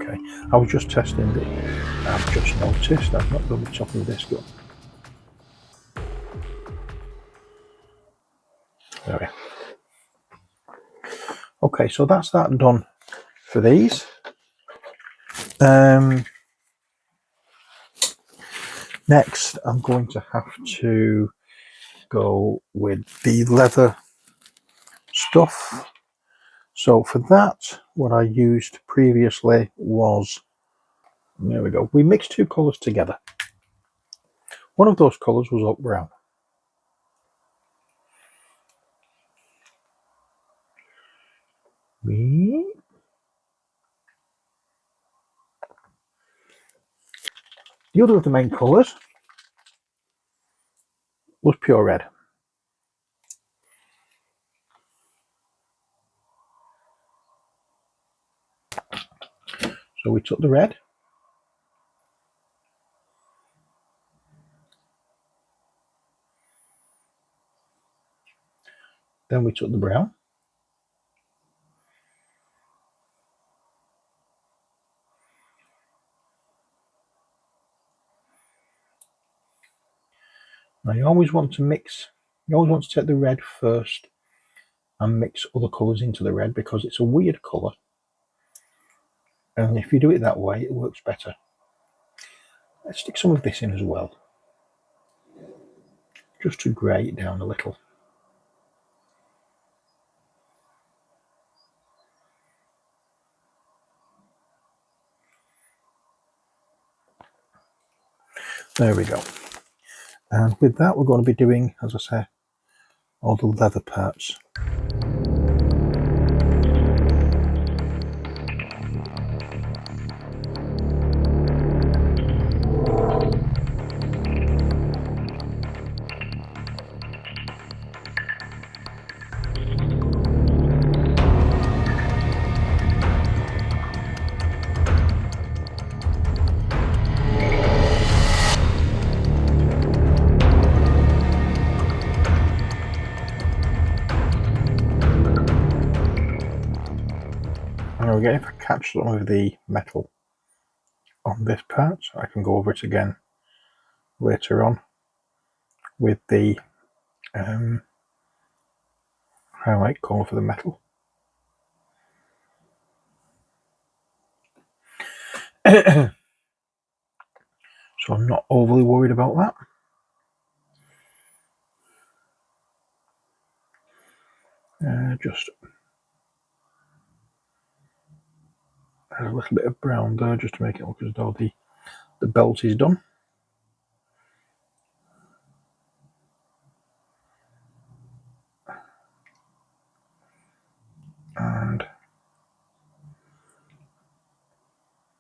Okay, I was just testing the. I've just noticed I've not done the top of this gun. There we are. Okay, so that's that done for these. Next, I'm going to have to go with the leather stuff. So for that, what I used previously was, there we go, we mixed two colours together. One of those colours was oak brown. The other of the main colours was pure red. So we took the red, then we took the brown, now you always want to mix, you always want to take the red first and mix other colours into the red because it's a weird colour, and if you do it that way it works better. Let's stick some of this in as well, just to grey it down a little. There we go. And with that we're going to be doing, as I say, all the leather parts. And again, if I catch some of the metal on this part, I can go over it again later on with the highlight colour for the metal. So I'm not overly worried about that. Just a little bit of brown there just to make it look as though the belt is done. And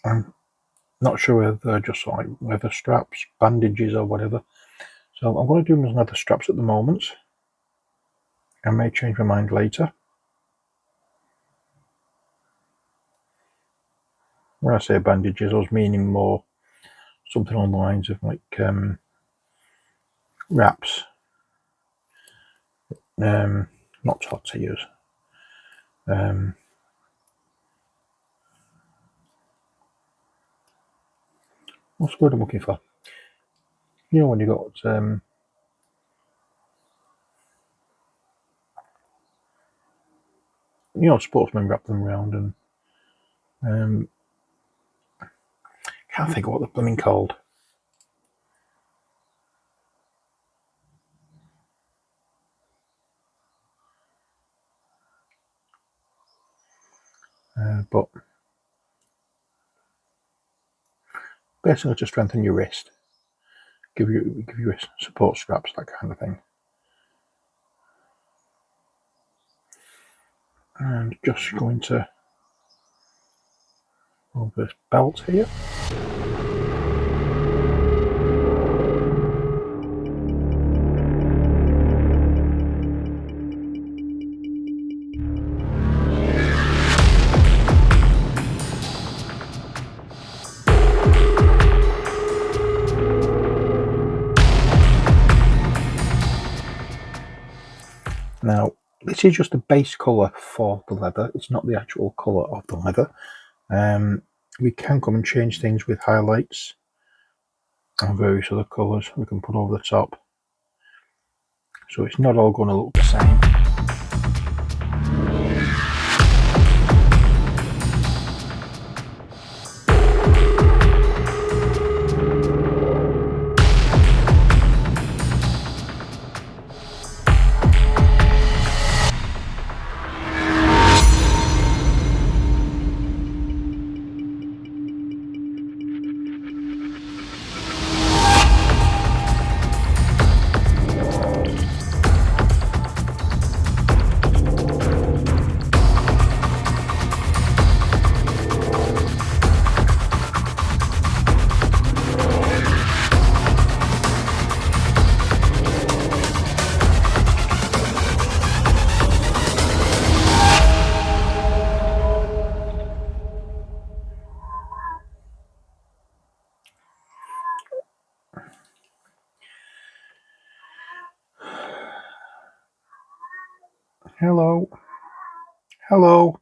I'm not sure whether they're just like leather straps, bandages or whatever. So I'm going to do them as leather straps at the moment. I may change my mind later. When I say bandages, I was meaning more something along the lines of like wraps, not tortillas. What's the word I'm looking for? You know when you got you know, sportsmen wrap them around, and can't think of what they're blooming called. But basically to strengthen your wrist, give you support straps, that kind of thing. And just going to move this belt here. Now, this is just the base colour for the leather. It's not the actual colour of the leather. we can come and change things with highlights and various other colours we can put over the top, so it's not all going to look the same. Hello, hello,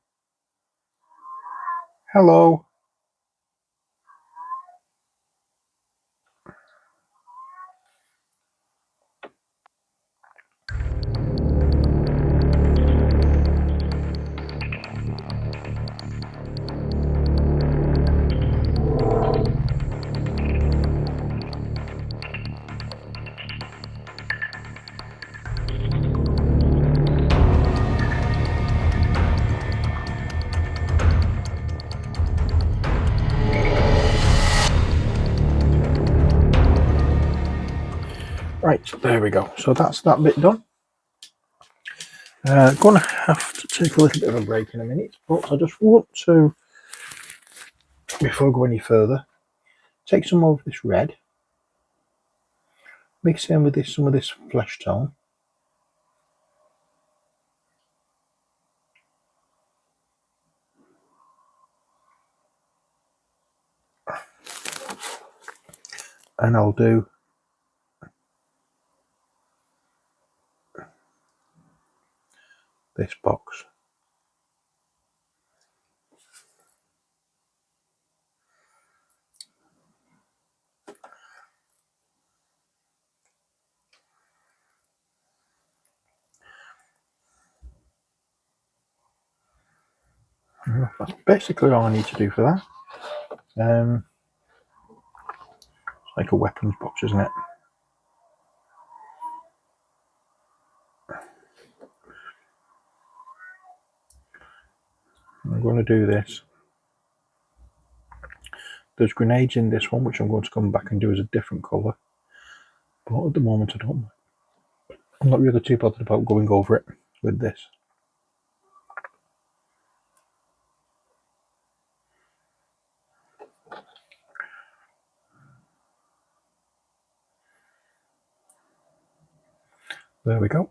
hello. Right, so there we go. So that's that bit done. Gonna have to take a little bit of a break in a minute, but I just want to, before I go any further, take some of this red, mix in with this some of this flesh tone, and I'll do this box. That's basically all I need to do for that. It's like a weapons box, isn't it? I'm going to do this. There's grenades in this one, which I'm going to come back and do as a different colour. But at the moment, I'm not really too bothered about going over it with this. There we go.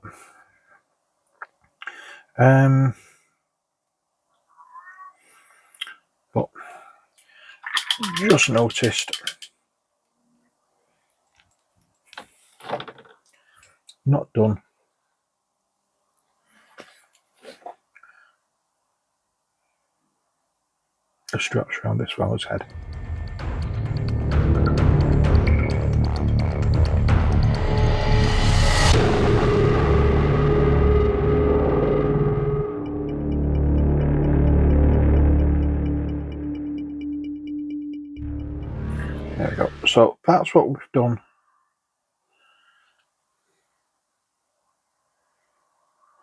But just noticed, not done the straps around this fella's head. There we go. So that's what we've done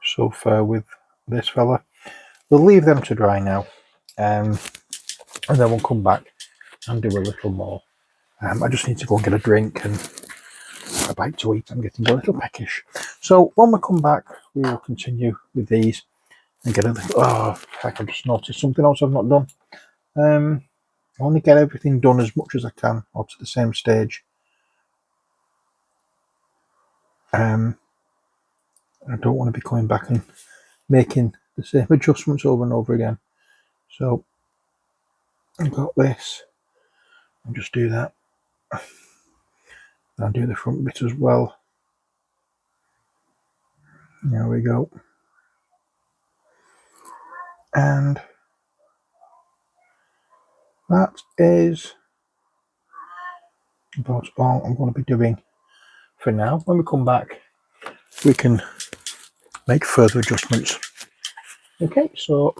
so far with this fella. We'll leave them to dry now, and then we'll come back and do a little more. I just need to go and get a drink and a bite to eat. I'm getting a little peckish. So when we come back, we will continue with these and get a little. Oh, heck, I just noticed something else I've not done. I want to get everything done as much as I can, or to the same stage. I don't want to be coming back and making the same adjustments over and over again. So I've got this. I'll just do that. I'll do the front bit as well. There we go. And that is about all I'm going to be doing for now. When we come back, we can make further adjustments. Okay, so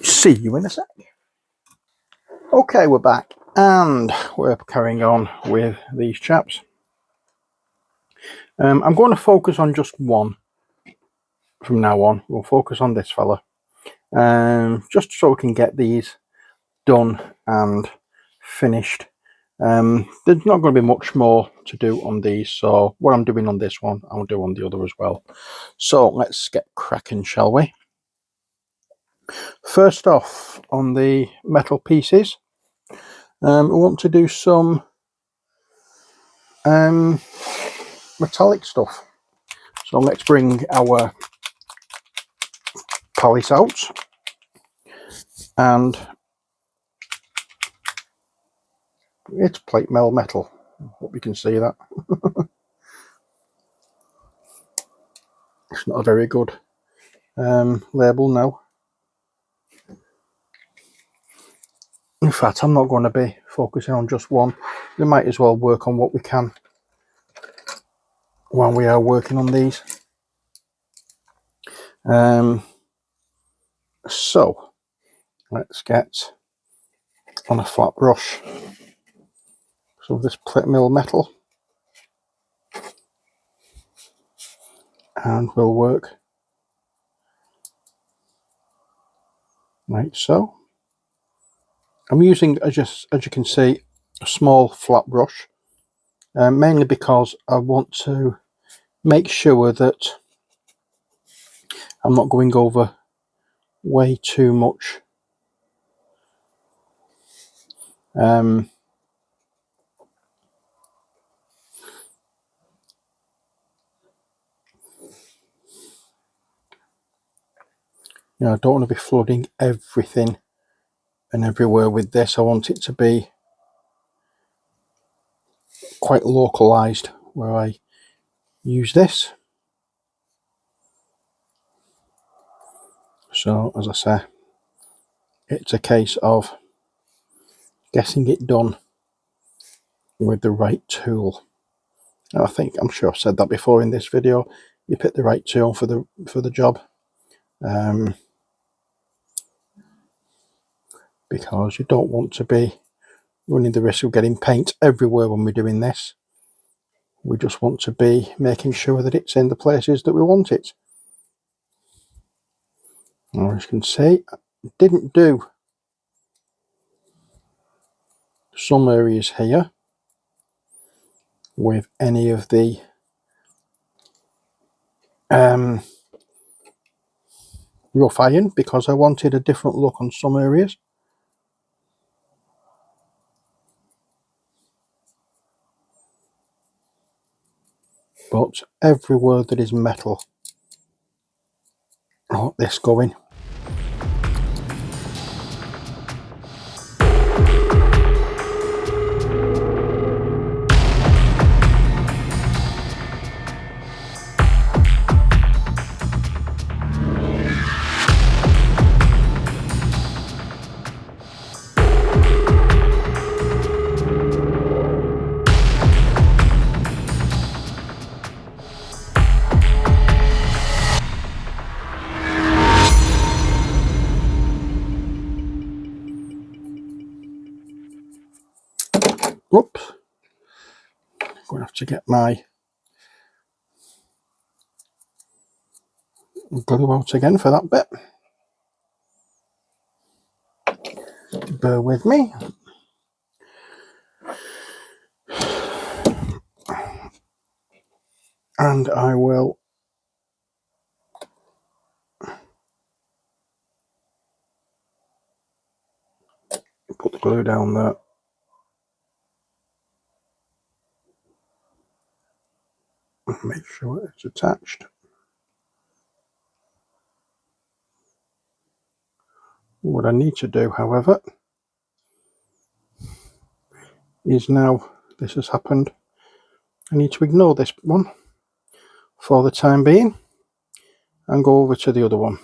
see you in a sec. Okay, we're back and we're carrying on with these chaps. I'm going to focus on just one from now on. We'll focus on this fella, just so we can get these done and finished. There's not going to be much more to do on these, so what I'm doing on this one I'll do on the other as well. So let's get cracking, shall we? First off, on the metal pieces, we want to do some metallic stuff. So let's bring our palette out, and it's plate mail metal. Hope you can see that. It's not a very good label now. In fact, I'm not going to be focusing on just one. We might as well work on what we can while we are working on these. So let's get on a flat brush some of this plate mill metal, and we'll work like so. I'm using, as you can see, a small flat brush, mainly because I want to make sure that I'm not going over way too much. You know, I don't want to be flooding everything and everywhere with this. I want it to be quite localized where I use this. So as I say, it's a case of getting it done with the right tool. And I'm sure I've said that before in this video. You pick the right tool for the job, because you don't want to be running the risk of getting paint everywhere when we're doing this. We just want to be making sure that it's in the places that we want it. Now, as you can see, I didn't do some areas here with any of the rough iron because I wanted a different look on some areas. But everywhere that is metal, I want this going. Oops, I'm going to have to get my glue out again for that bit. Bear with me. And I will put the glue down there. Make sure it's attached. What I need to do, however, is now this has happened, I need to ignore this one for the time being and go over to the other one.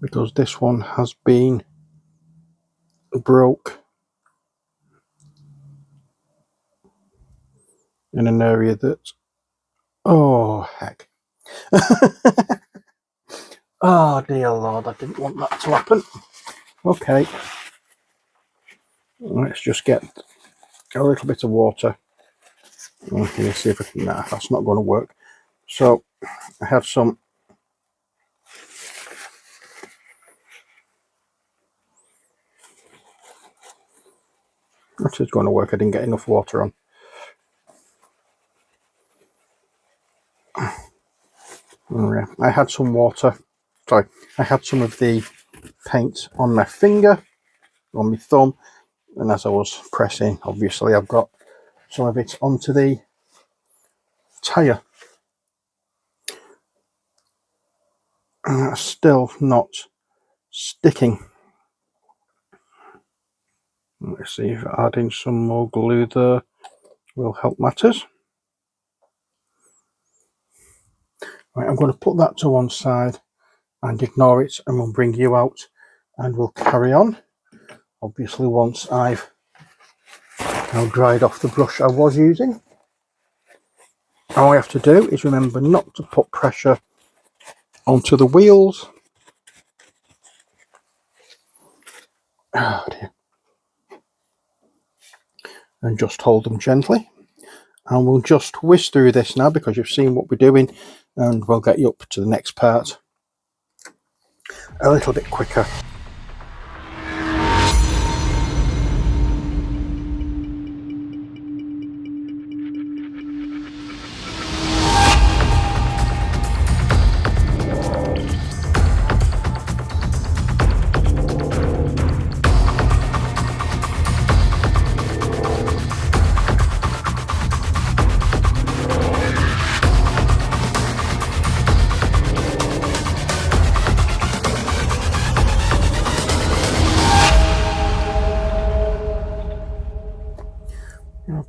because this one has been broke in an area that, oh heck. Oh dear Lord, I didn't want that to happen. Okay, let's just get a little bit of water. Okay, let's see if I can, nah, that's not going to work. So I have some that is going to work. I didn't get enough water on. I had some water, sorry, I had some of the paint on my finger, on my thumb, and as I was pressing, obviously I've got some of it onto the tyre. And that's still not sticking. Let's see if adding some more glue there will help matters. Right, I'm going to put that to one side and ignore it, and we'll bring you out and we'll carry on. Obviously once I've now dried off the brush I was using. All I have to do is remember not to put pressure onto the wheels. Oh dear. And just hold them gently. And we'll just whiz through this now because you've seen what we're doing, and we'll get you up to the next part a little bit quicker.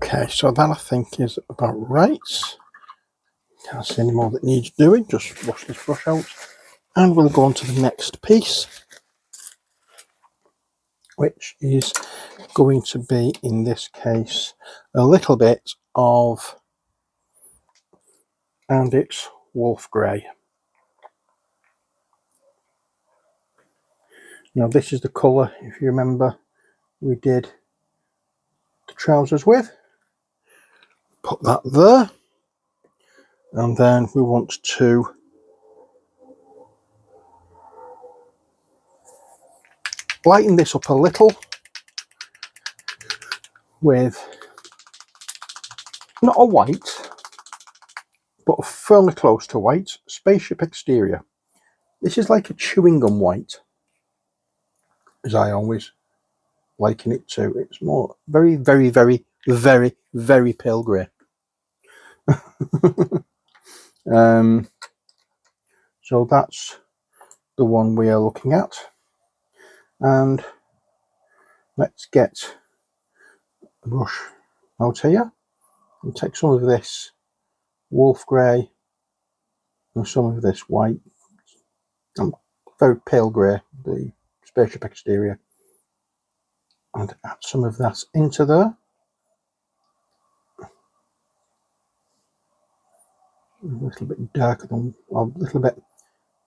Okay, so that I think is about right. Can't see any more that needs doing. Just wash this brush out and we'll go on to the next piece, which is going to be, in this case, a little bit of, and it's wolf grey. Now this is the colour, if you remember, we did the trousers with. Put that there, and then we want to lighten this up a little with not a white, but fairly close to white, spaceship exterior. This is like a chewing gum white, as I always liken it to. It's more very, very, very, very, very pale grey. So that's the one we are looking at, and let's get a brush out here and take some of this wolf grey and some of this white, very pale grey, the spaceship exterior, and add some of that into there. A little bit darker than, or a little bit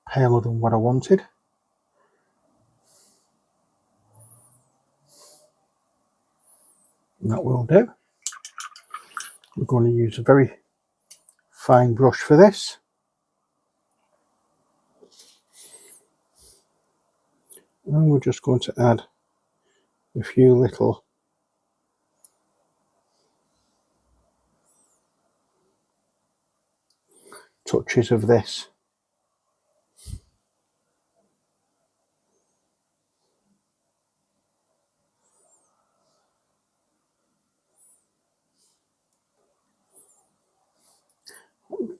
paler than what I wanted. And that will do. We're going to use a very fine brush for this. And we're just going to add a few little touches of this.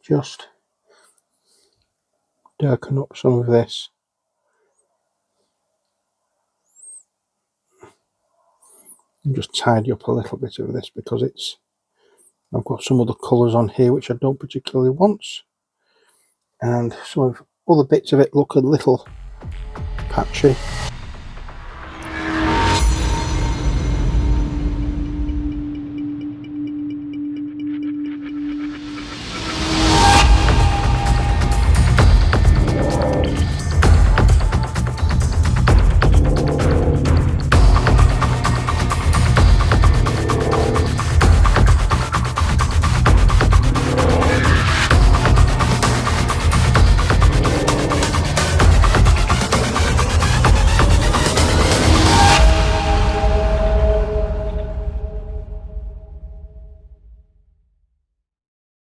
Just darken up some of this. And just tidy up a little bit of this because it's, I've got some other colours on here which I don't particularly want. And some of other bits of it look a little patchy.